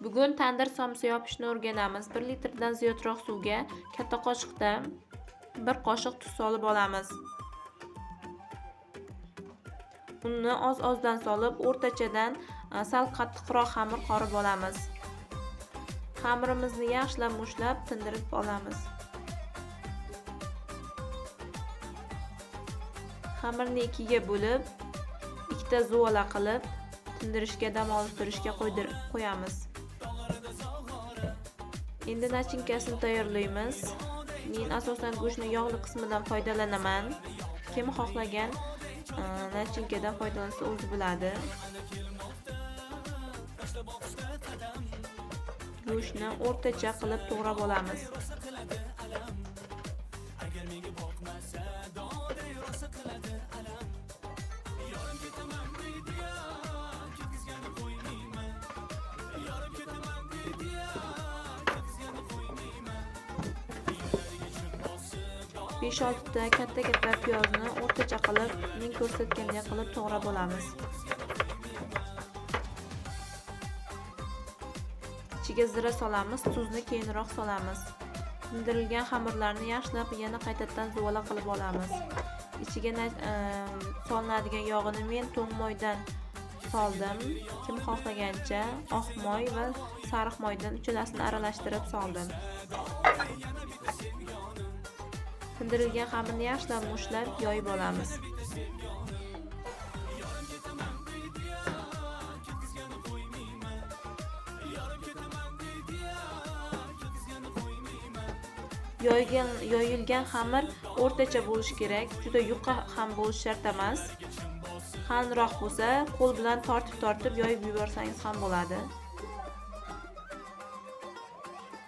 Bugun tandir somsa yopishni o'rganamiz. 1 litrdan ziyodroq suvga katta qoshiqdan 1 qoshiq tuz solib olamiz. Unni oz-ozdan solib, o'rtachadan sal qattiqroq xamir qorib olamiz. Xamirimizni yaxshilab mushlab tindirib olamiz. Xamirni ikkiga bo'lib, ikkita zo'la qilib, tindirishga, dam olishtirishga qo'yamiz. Endi nachinkasini tayyorlaymiz. Men asosan go'shtni yog'li qismidan foydalanaman. Kim xohlagan nachinkadan foydalansa o'zi biladi. Go'shtni o'rtacha qilib to'g'rab olamiz. Besh-oltita katta piyozni o'rtacha qilib, men ko'rsatgandek qilib to'g'rab olamiz. Ichiga zira solamiz, tuzni keyinroq solamiz. Tindirilgan xamirlarni yaxshilab yana qaytadan zo'la qilib olamiz. Ichiga solinadigan yog'ini men to'ng moydan soldim. Kim xohlagancha oq moy va sariq moydan uchalasini aralashtirib soldim. Tindirilgan xamirni yaxshilab mushlab yoyib olamiz. Yoyilgan xamir o'rtacha bo'lishi kerak, juda yuqa ham bo'lish shart emas. Qalinroq bo'lsa, qo'l bilan tortib yoyib yuborsangiz ham bo'ladi.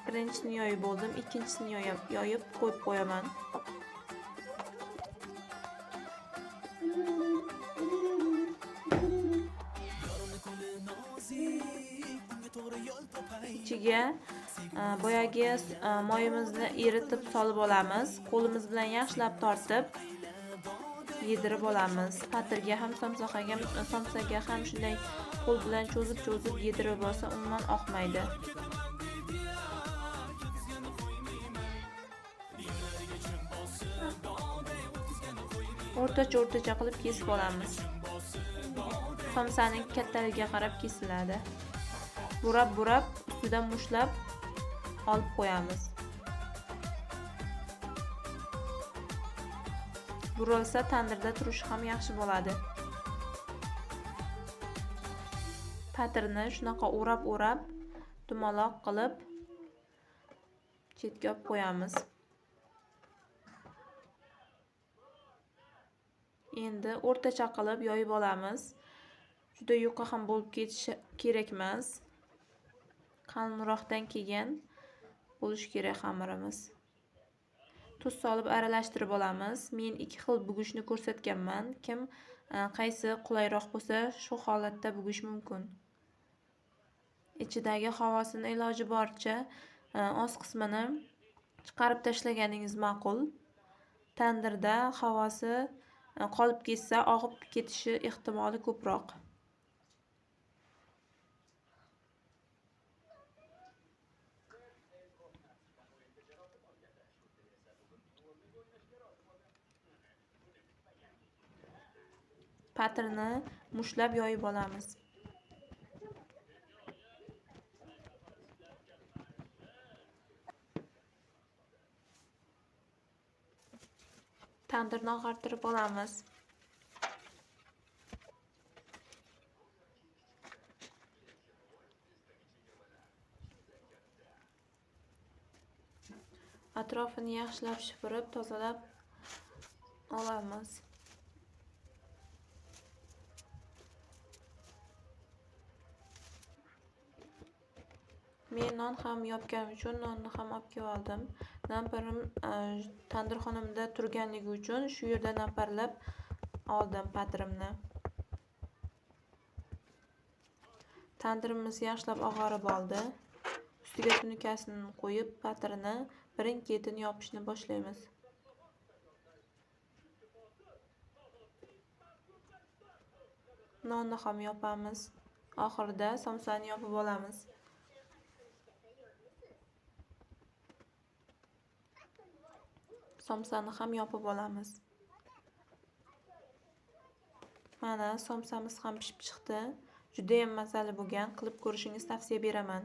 Birinchisini yoyib bo'ldim, ikkinchisini yoyib qo'yib qo'yaman. Ichiga boyagi moyimizni eritib solib olamiz. Qo'limiz bilan yaxshilab tortib yedirib olamiz. Patirga ham somsaga ham shunday qo'l bilan cho'zib yedirib olsa umuman oqmaydi. O'rtacha qilib kesib olamiz. Somsaning kattaligiga qarab kesiladi. Burab ustidan mushlab olib qo'yamiz. Burilsa tandirda turishi ham yaxshi bo'ladi. Patirni shunaqa o'rab dumaloq qilib chetga olib qo'yamiz. Endi o'rtacha qilib yoyib olamiz. Juda yuqa ham bo'lib ketishi kerak emas. Qalinroqdan keyin bo'lishi kerak xamirimiz. Tuz solib aralashtirib olamiz. Men 2 xil bugishni ko'rsatganman. Kim qaysi qulayroq bo'lsa, shu holatda bugish mumkin. Ichidagi havosini iloji boricha oz qismini chiqarib tashlaganingiz ma'qul. Tandirda havosi qolib ketsa, og'ib ketishi ehtimoli ko'proq. Patirni mushlab yoyib olamiz. Tandirni og'artirib olamiz. Atrofini yaxshilab shipirib, tozalab olamiz. Men non ham yopganim uchun nonni ham olib kelib oldim. Namparim tandirxonamda turganligi uchun shu yerda namparlab oldim patirimni. Tandirimiz yaxshilab og'arib oldi. Ustiga tunikasini qo'yib, patirini birin-ketin yopishni boshlaymiz. Nonni ham yopamiz. Oxirida somsani yopib olamiz. somsani ham yopib olamiz. Mana somsamiz ham pishib chiqdi. Juda ham mazali bo'lgan. Qilib ko'rishingizni tavsiya beraman.